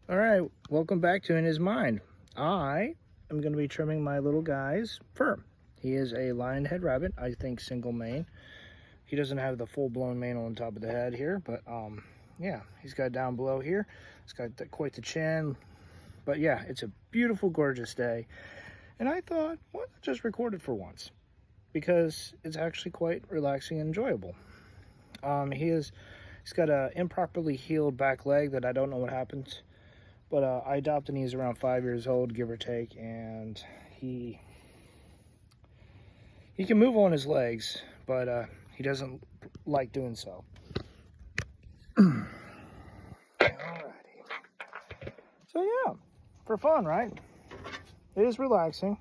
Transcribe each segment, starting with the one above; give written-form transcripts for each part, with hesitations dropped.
All right, welcome back to In His Mind. I am going to be trimming my little guy's fur. He is a lion head rabbit, I think single mane. He doesn't have the full-blown mane on top of the head here, but yeah, he's got down below here. He's got quite the chin. But yeah, it's a beautiful, gorgeous day. And I thought, why not just record it for once? Because it's actually quite relaxing and enjoyable. He's got an improperly healed back leg that I don't know what happened. But I adopted him. He's around 5 years old, give or take, and he can move on his legs, but he doesn't like doing so. Alrighty. So yeah, for fun, right? It is relaxing.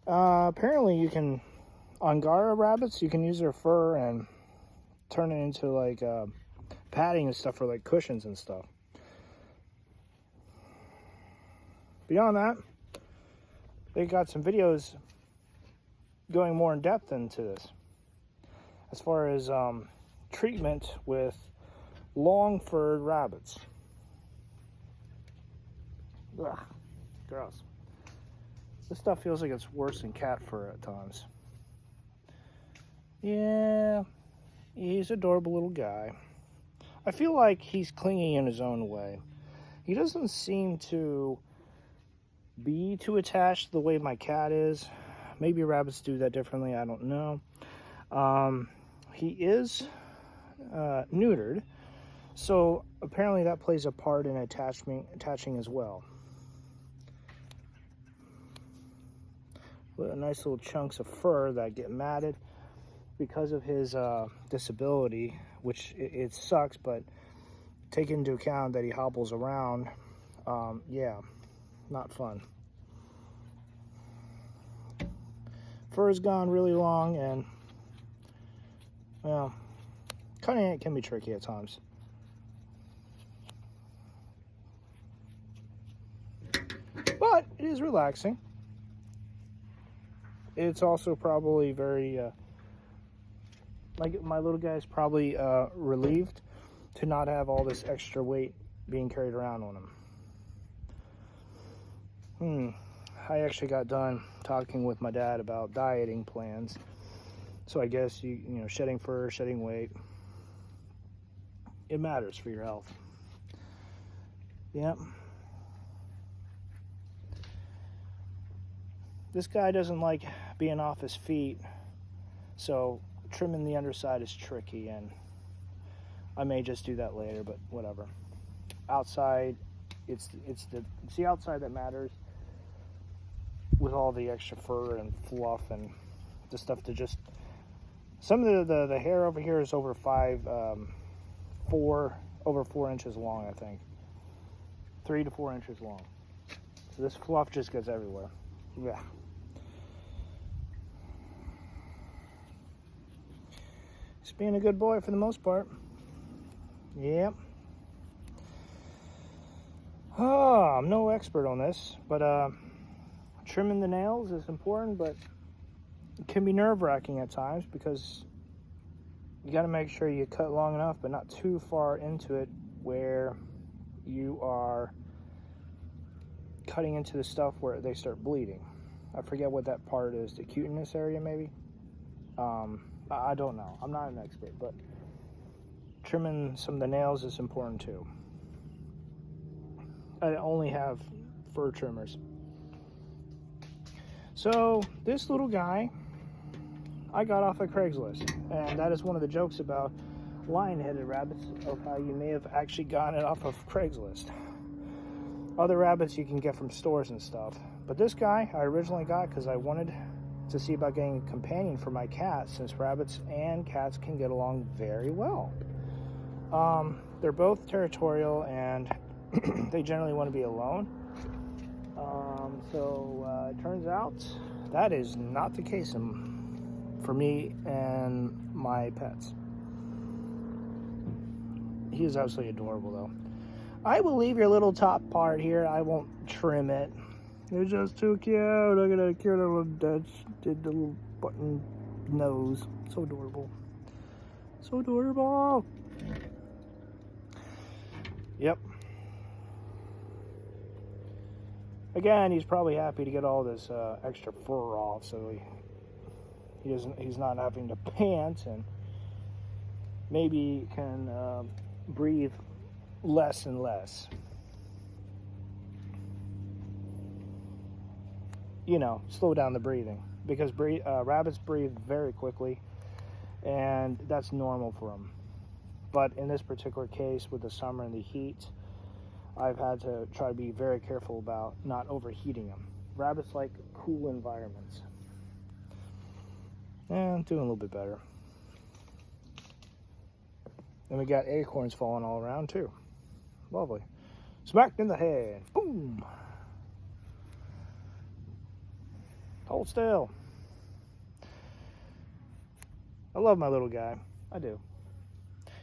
Apparently, you can Angara rabbits. You can use their fur and turn it into like padding and stuff for like cushions and stuff. Beyond that, they got some videos going more in depth into this as far as treatment with long-furred rabbits. Ugh, gross. This stuff feels like it's worse than cat fur at times. Yeah, he's an adorable little guy. I feel like he's clingy in his own way. He doesn't seem to be too attached the way my cat is. Maybe rabbits do that differently, I don't know. He is neutered, so apparently that plays a part in attaching as well. With nice little chunks of fur that get matted because of his disability, which it sucks, but take into account that he hobbles around, yeah, not fun. Fur is gone really long, and well, cutting it can be tricky at times. But it is relaxing. It's also probably very, like my little guy is probably relieved to not have all this extra weight being carried around on him. I actually got done talking with my dad about dieting plans. So I guess you know, shedding fur, shedding weight, it matters for your health. Yep. This guy doesn't like being off his feet, so trimming the underside is tricky, and I may just do that later, but whatever. Outside, it's the outside that matters, with all the extra fur and fluff and the stuff to just, some of the hair over here is over 4 inches long, I think. 3 to 4 inches long. So this fluff just gets everywhere. Yeah. Just being a good boy for the most part. Yep. Oh, I'm no expert on this, but trimming the nails is important, but it can be nerve-wracking at times because you got to make sure you cut long enough but not too far into it where you are cutting into the stuff where they start bleeding. I forget what that part is, the cutaneous area maybe. I don't know, I'm not an expert, but trimming some of the nails is important too. I only have fur trimmers. So this little guy I got off of Craigslist, and that is one of the jokes about lion-headed rabbits, of how you may have actually gotten it off of Craigslist. Other rabbits you can get from stores and stuff, but this guy I originally got because I wanted to see about getting a companion for my cat, since rabbits and cats can get along very well. They're both territorial and they generally want to be alone. So it turns out that is not the case for me and my pets. He is absolutely adorable though. I will leave your little top part here. I won't trim it. It's just too cute. Look at that cute little Dutch, did the little button nose. So adorable. So adorable. Yep. Again, he's probably happy to get all this extra fur off, so he's not having to pant, and maybe can breathe less and less. You know, slow down the breathing, because rabbits breathe very quickly, and that's normal for them. But in this particular case, with the summer and the heat, I've had to try to be very careful about not overheating them. Rabbits like cool environments. And I'm doing a little bit better. And we got acorns falling all around too. Lovely. Smacked in the head. Boom. Hold still. I love my little guy. I do.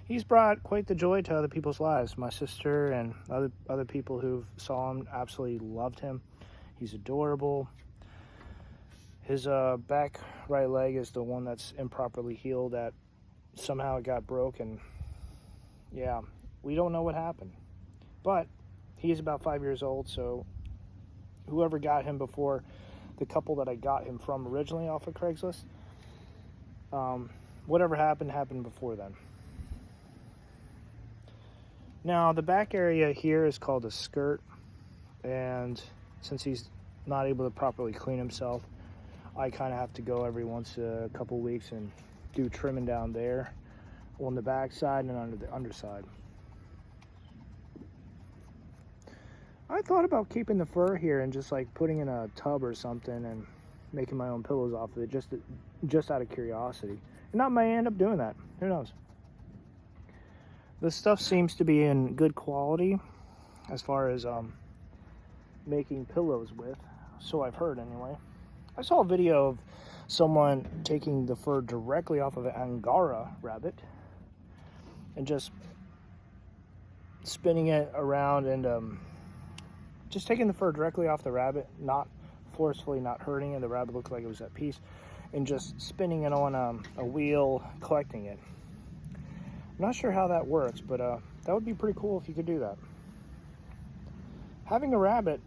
He's brought quite the joy to other people's lives. My sister and other people who saw him absolutely loved him. He's adorable. His back right leg is the one that's improperly healed, that somehow it got broken. Yeah, we don't know what happened. But he's about 5 years old, so whoever got him before the couple that I got him from originally off of Craigslist, whatever happened before then. Now, the back area here is called a skirt, and since he's not able to properly clean himself, I kind of have to go every once a couple weeks and do trimming down there on the back side and under the underside. I thought about keeping the fur here and just like putting in a tub or something and making my own pillows off of it, just out of curiosity. And I may end up doing that. Who knows? This stuff seems to be in good quality as far as making pillows with, so I've heard anyway. I saw a video of someone taking the fur directly off of an Angora rabbit and just spinning it around and just taking the fur directly off the rabbit, not forcefully, not hurting it. The rabbit looked like it was at peace, and just spinning it on a wheel, collecting it. I'm not sure how that works, but that would be pretty cool if you could do that. Having a rabbit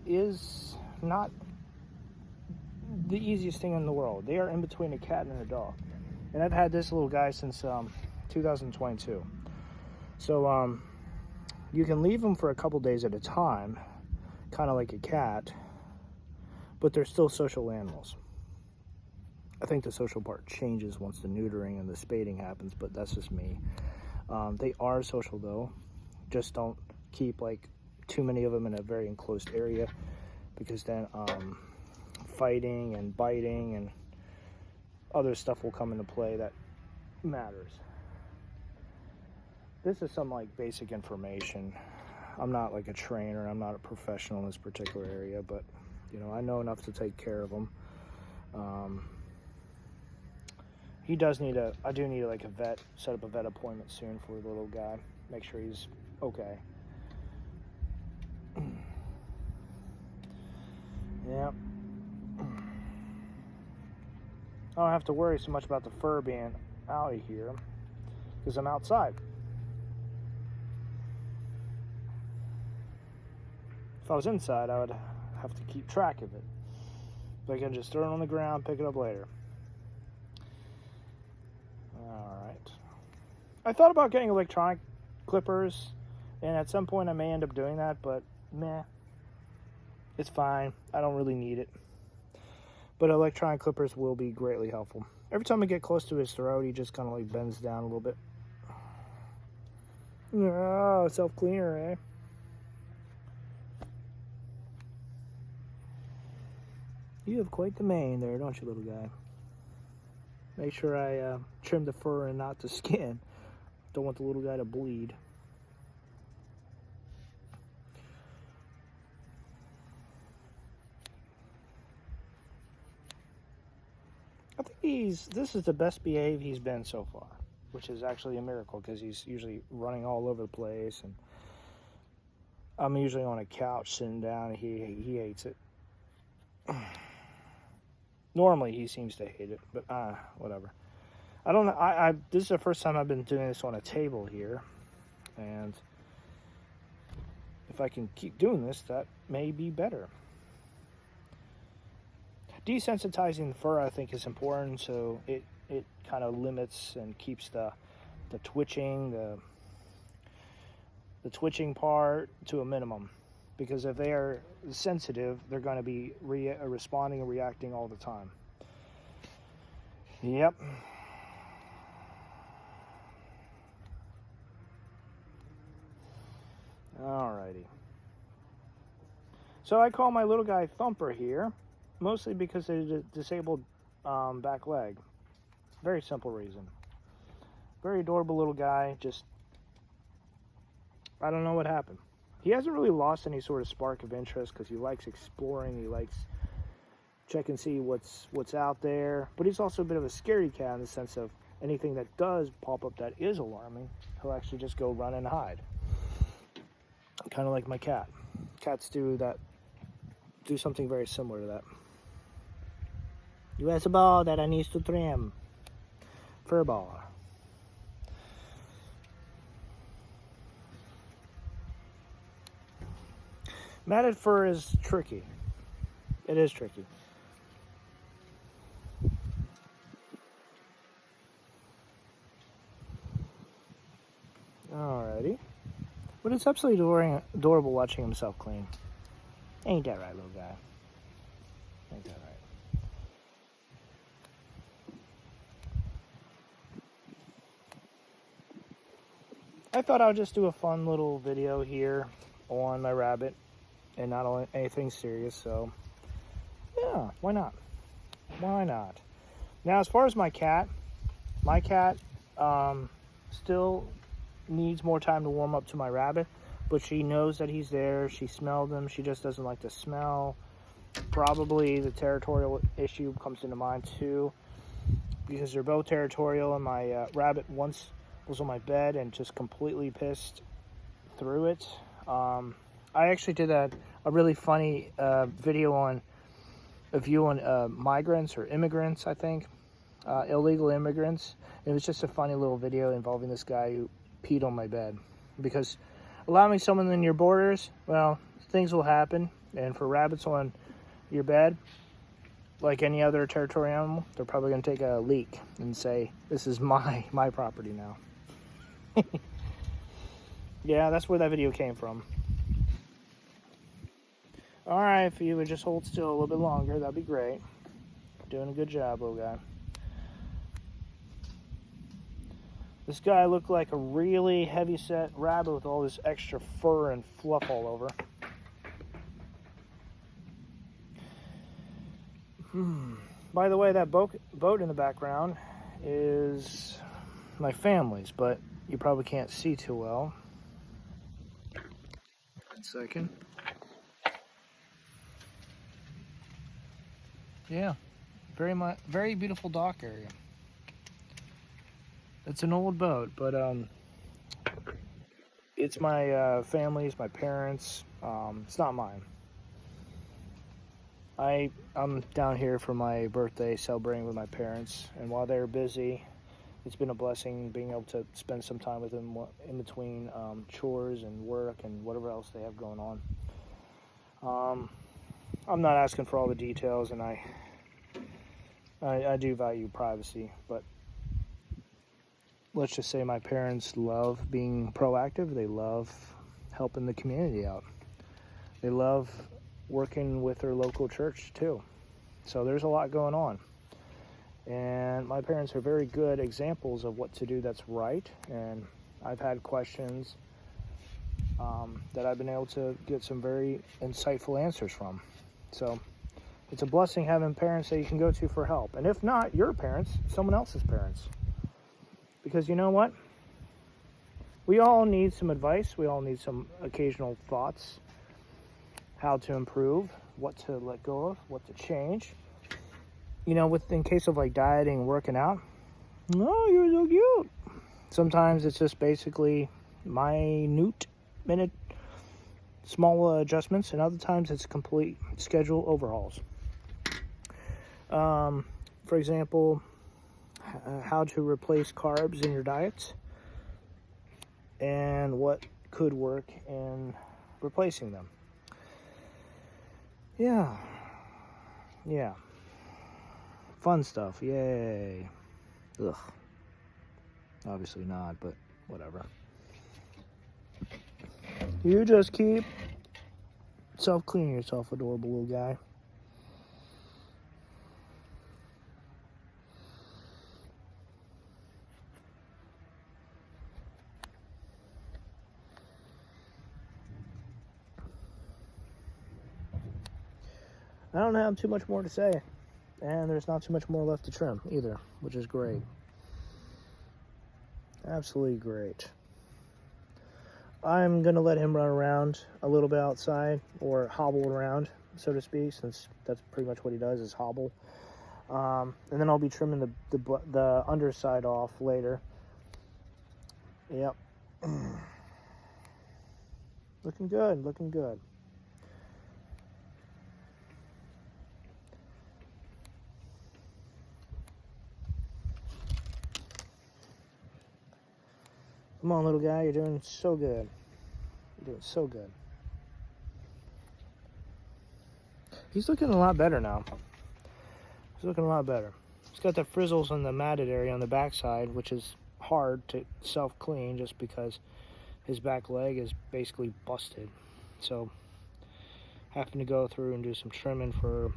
is not the easiest thing in the world. They are in between a cat and a dog. And I've had this little guy since 2022. So you can leave them for a couple days at a time, kind of like a cat, but they're still social animals. I think the social part changes once the neutering and the spading happens, but that's just me. They are social though. Just don't keep like too many of them in a very enclosed area, because then fighting and biting and other stuff will come into play that matters. This is some like basic information. I'm not like a trainer. I'm not a professional in this particular area, but you know, I know enough to take care of them. He does need I do need like a vet, set up a vet appointment soon for the little guy. Make sure he's okay. Yeah. I don't have to worry so much about the fur being out of here because I'm outside. If I was inside, I would have to keep track of it. But I can just throw it on the ground, pick it up later. Alright. I thought about getting electronic clippers, and at some point I may end up doing that, but meh. It's fine. I don't really need it. But electronic clippers will be greatly helpful. Every time I get close to his throat, he just kind of like bends down a little bit. Oh, self-cleaner, eh? You have quite the mane there, don't you, little guy? Make sure I trim the fur and not the skin. Don't want the little guy to bleed. I think this is the best behaved he's been so far, which is actually a miracle because he's usually running all over the place, and I'm usually on a couch sitting down, and he hates it. Normally he seems to hate it, but whatever. I don't know. This is the first time I've been doing this on a table here, and if I can keep doing this, that may be better. Desensitizing the fur, I think, is important, so it kind of limits and keeps the twitching, the twitching part to a minimum. Because if they are sensitive, they're going to be responding and reacting all the time. Yep. Alrighty. So I call my little guy Thumper here, mostly because of the disabled back leg. Very simple reason. Very adorable little guy, just, I don't know what happened. He hasn't really lost any sort of spark of interest because he likes exploring, he likes check and see what's out there, but he's also a bit of a scaredy cat in the sense of anything that does pop up that is alarming, he'll actually just go run and hide. Kind of like my cat. Cats do something very similar to that. You has a ball that I need to trim. Fur ball. Matted fur is tricky. It is tricky. Alrighty. But it's absolutely adorable watching himself clean. Ain't that right, little guy? Ain't that right? I thought I would just do a fun little video here on my rabbit and not anything serious, so yeah, why not? Why not? Now, as far as my cat still needs more time to warm up to my rabbit, but she knows that he's there. She smelled him. She just doesn't like the smell. Probably the territorial issue comes into mind too, because they're both territorial, and my rabbit once was on my bed and just completely pissed through it. I actually did a really funny video on a view on migrants or immigrants, I think, illegal immigrants. It was just a funny little video involving this guy who peed on my bed, because allowing someone in your borders, well, things will happen. And for rabbits on your bed, like any other territorial animal, they're probably going to take a leak and say, this is my property now. Yeah, that's where that video came from. Alright, if you would just hold still a little bit longer, that'd be great. Doing a good job, little guy. This guy looked like a really heavy-set rabbit with all this extra fur and fluff all over. By the way, that boat in the background is my family's, but you probably can't see too well. 1 second. Yeah, very beautiful dock area. It's an old boat, but it's my family's, my parents'. It's not mine. I'm down here for my birthday, celebrating with my parents, and while they're busy, it's been a blessing being able to spend some time with them in between chores and work and whatever else they have going on. I'm not asking for all the details, and I do value privacy, but let's just say my parents love being proactive. They love helping the community out. They love working with their local church too. So there's a lot going on. And my parents are very good examples of what to do that's right. And I've had questions that I've been able to get some very insightful answers from. So it's a blessing having parents that you can go to for help. And if not your parents, someone else's parents. Because you know what? We all need some advice. We all need some occasional thoughts. How to improve, what to let go of, what to change. You know, in case of like dieting, working out. Oh, you're so cute. Sometimes it's just basically minute, small adjustments, and other times it's complete schedule overhauls. For example, how to replace carbs in your diets and what could work in replacing them. Yeah. Fun stuff, yay. Ugh. Obviously not, but whatever. You just keep self-cleaning yourself, adorable little guy. I don't have too much more to say, and there's not too much more left to trim either, which is great. Absolutely great. I'm gonna let him run around a little bit outside, or hobble around, so to speak, since that's pretty much what he does, is hobble. And then I'll be trimming the underside off later. Yep. Looking good, looking good. Come on, little guy, you're doing so good. You're doing so good. He's looking a lot better now. He's looking a lot better. He's got the frizzles on the matted area on the backside, which is hard to self-clean just because his back leg is basically busted. So, having to go through and do some trimming for...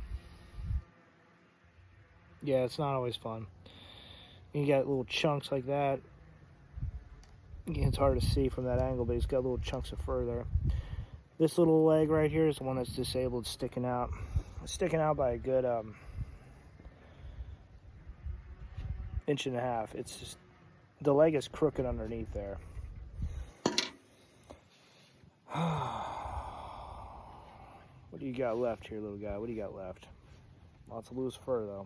Yeah, it's not always fun. You got little chunks like that. It's hard to see from that angle, but he's got little chunks of fur there. This little leg right here is the one that's disabled, sticking out. It's sticking out by a good 1.5 inches. It's just, the leg is crooked underneath there. What do you got left here, little guy? What do you got left? Lots of loose fur, though.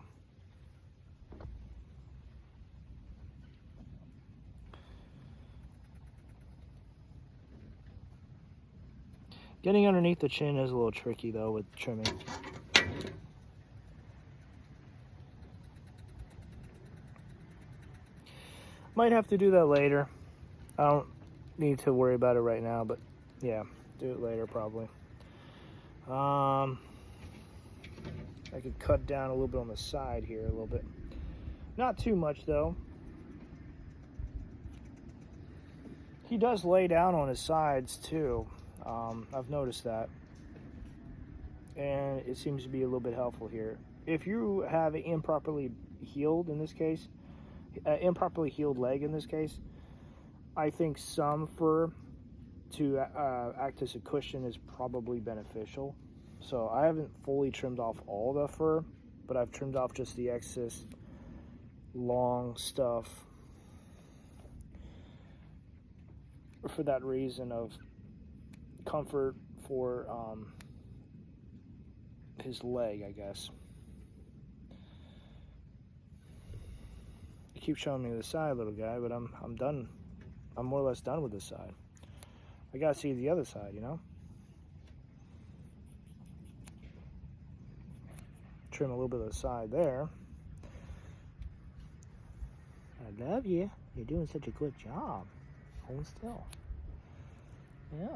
Getting underneath the chin is a little tricky, though, with trimming. Might have to do that later. I don't need to worry about it right now, but yeah, do it later probably. I could cut down a little bit on the side here, a little bit. Not too much, though. He does lay down on his sides, too. I've noticed that, and it seems to be a little bit helpful here. If you have an improperly healed, in this case, improperly healed leg in this case, I think some fur to act as a cushion is probably beneficial. So I haven't fully trimmed off all the fur, but I've trimmed off just the excess long stuff for that reason of comfort for his leg, I guess. You keep showing me the side, little guy, but I'm done. I'm more or less done with this side. I gotta see the other side, you know? Trim a little bit of the side there. I love you. You're doing such a good job. Hold still. Yeah.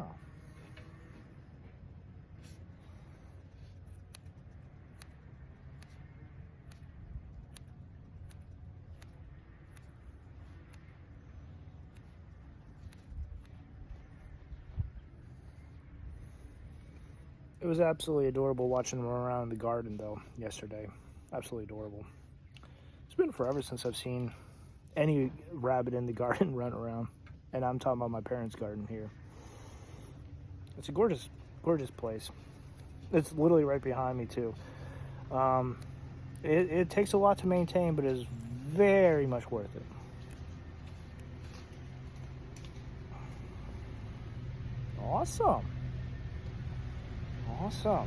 It was absolutely adorable watching them around in the garden, though, yesterday. Absolutely adorable. It's been forever since I've seen any rabbit in the garden run around. And I'm talking about my parents' garden here. It's a gorgeous, gorgeous place. It's literally right behind me, too. It takes a lot to maintain, but it is very much worth it. Awesome. Awesome.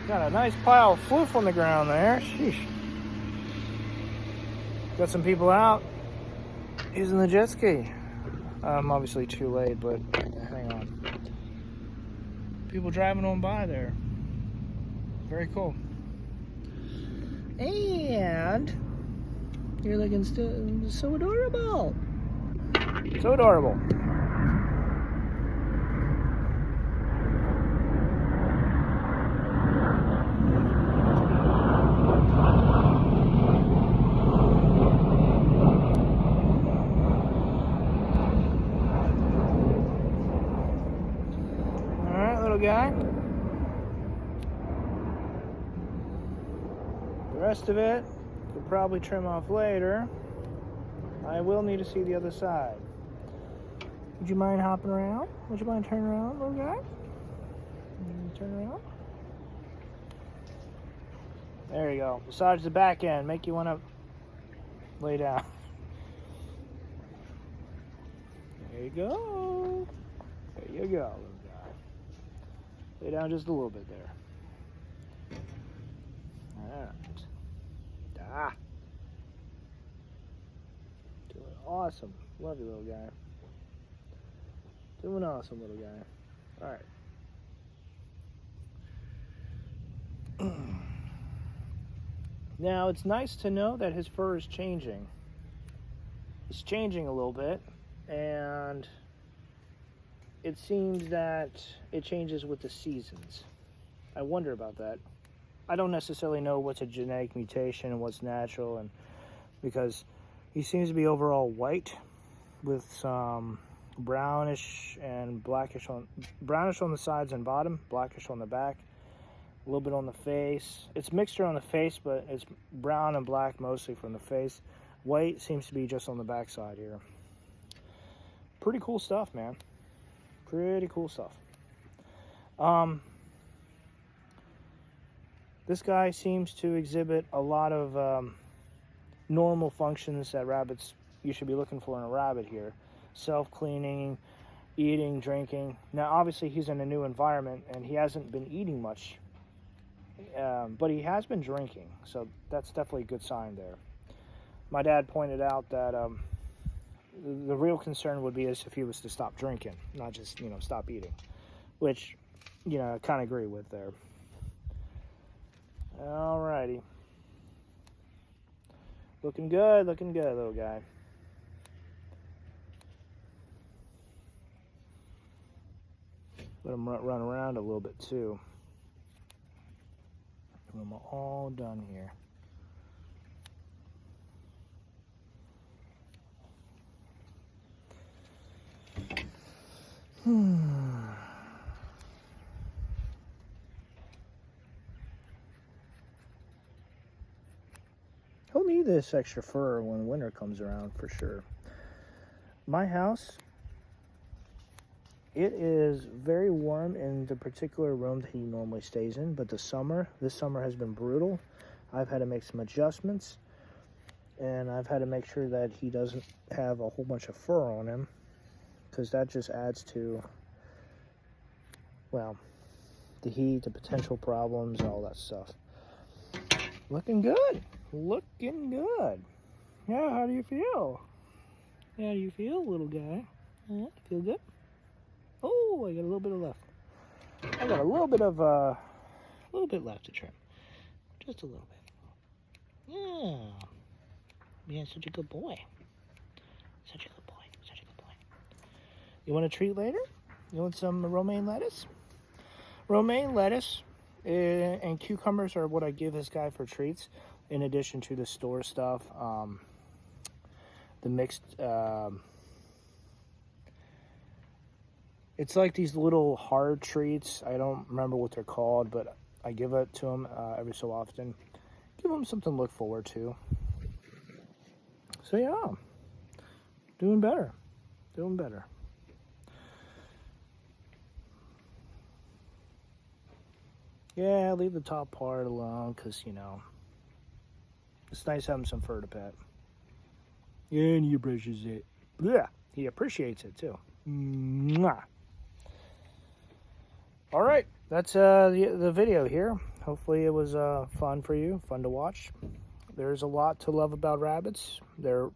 Got a nice pile of floof on the ground there. Sheesh. Got some people out using the jet ski. I'm obviously too late, but hang on. People driving on by there. Very cool. And you're looking so adorable. So adorable. little guy. The rest of it, we'll probably trim off later. I will need to see the other side. Would you mind hopping around? Would you mind turning around, little guy? Turn around. There you go. Massage the back end. Make you want to lay down. There you go. There you go, little guy. Lay down just a little bit there. Alright. Ah. Doing awesome. Love you, little guy. Doing awesome, little guy. Alright. Now, it's nice to know that his fur is changing. It's changing a little bit, and it seems that it changes with the seasons. I wonder about that. I don't necessarily know what's a genetic mutation and what's natural, and because he seems to be overall white with some brownish and brownish on the sides and bottom, blackish on the back. A little bit on the face. It's mixture on the face, but it's brown and black mostly from the face. White seems to be just on the back side here. Pretty cool stuff, man. Pretty cool stuff. This guy seems to exhibit a lot of normal functions that rabbits you should be looking for in a rabbit here. Self-cleaning, eating, drinking. Now, obviously, he's in a new environment, and he hasn't been eating much. But he has been drinking, so that's definitely a good sign there. My dad pointed out that the real concern would be is if he was to stop drinking, not just, stop eating, which, I kind of agree with there. Alrighty. Looking good, little guy. Let him run around a little bit, too. I'm all done here. He'll need this extra fur when winter comes around for sure. My house, it is very warm in the particular room that he normally stays in, but this summer has been brutal. I've had to make some adjustments, and I've had to make sure that he doesn't have a whole bunch of fur on him, because that just adds to, well, the heat, the potential problems, all that stuff. Looking good. Looking good. Yeah, how do you feel? How do you feel, little guy? Yeah, feel good? Oh, I got a little bit of left. I got a little bit left to trim. Just a little bit. Yeah. Yeah, such a good boy. Such a good boy. Such a good boy. You want a treat later? You want some romaine lettuce? Romaine lettuce and cucumbers are what I give this guy for treats, in addition to the store stuff. The mixed... it's like these little hard treats. I don't remember what they're called, but I give it to them every so often. Give them something to look forward to. So yeah, doing better. Doing better. Yeah, leave the top part alone because, it's nice having some fur to pet. And he appreciates it. Yeah, he appreciates it too. Mwah. All right, that's the video here. Hopefully it was fun for you, fun to watch. There's a lot to love about rabbits. They're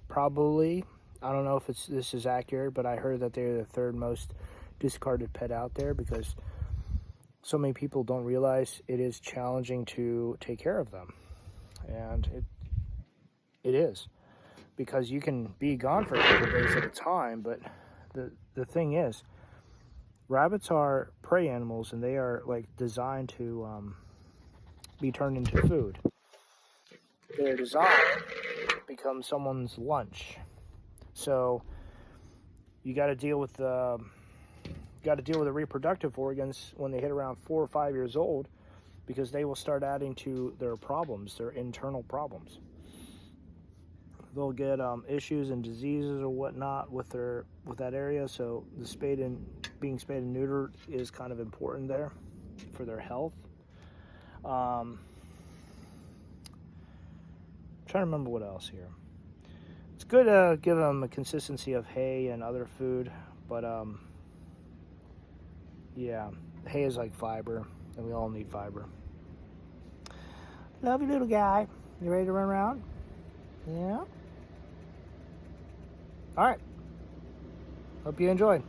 probably, I don't know if this is accurate, but I heard that they're the third most discarded pet out there because so many people don't realize it is challenging to take care of them. And it is, because you can be gone for a couple days at a time, but the thing is, rabbits are prey animals, and they are like designed to be turned into food. They're designed to become someone's lunch. So you got to deal with got to deal with the reproductive organs when they hit around 4 or 5 years old, because they will start adding to their problems, their internal problems. They'll get issues and diseases or whatnot with that area. So being spayed and neutered is kind of important there for their health. Trying to remember what else here. It's good to give them a consistency of hay and other food, but yeah, hay is like fiber, and we all need fiber. Love you, little guy. You ready to run around? Yeah. All right. Hope you enjoyed.